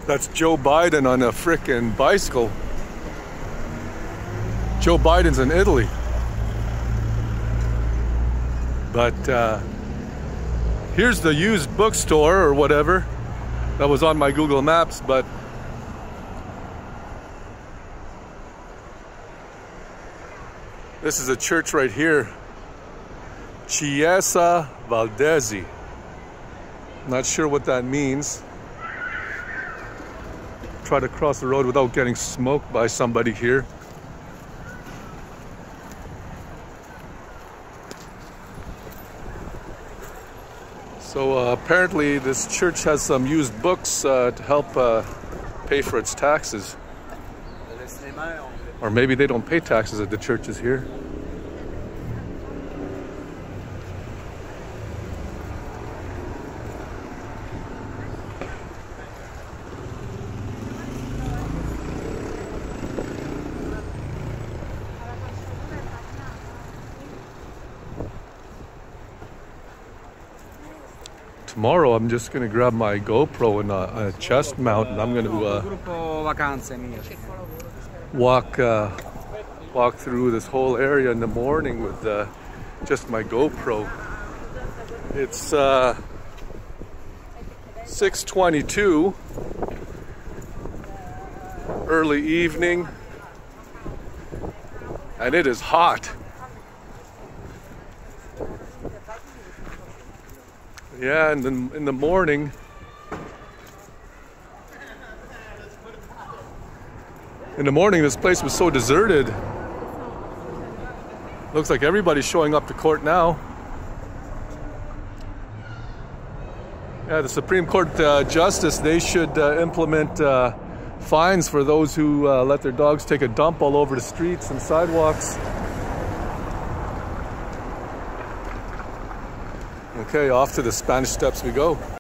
That's Joe Biden on a frickin' bicycle. Joe Biden's in Italy. But here's the used bookstore or whatever that was on my Google Maps, but this is a church right here. Chiesa Valdesi. Not sure what that means. Try to cross the road without getting smoked by somebody here. So apparently this church has some used books to help pay for its taxes. Or maybe they don't pay taxes at the churches here. Tomorrow I'm just going to grab my GoPro and a chest mount, and I'm going to walk through this whole area in the morning with just my GoPro. It's 6:22, early evening, and it is hot. Yeah, and then in the morning, this place was so deserted. Looks like everybody's showing up to court now. Yeah, the Supreme Court Justice, they should implement fines for those who let their dogs take a dump all over the streets and sidewalks. Okay, off to the Spanish Steps we go.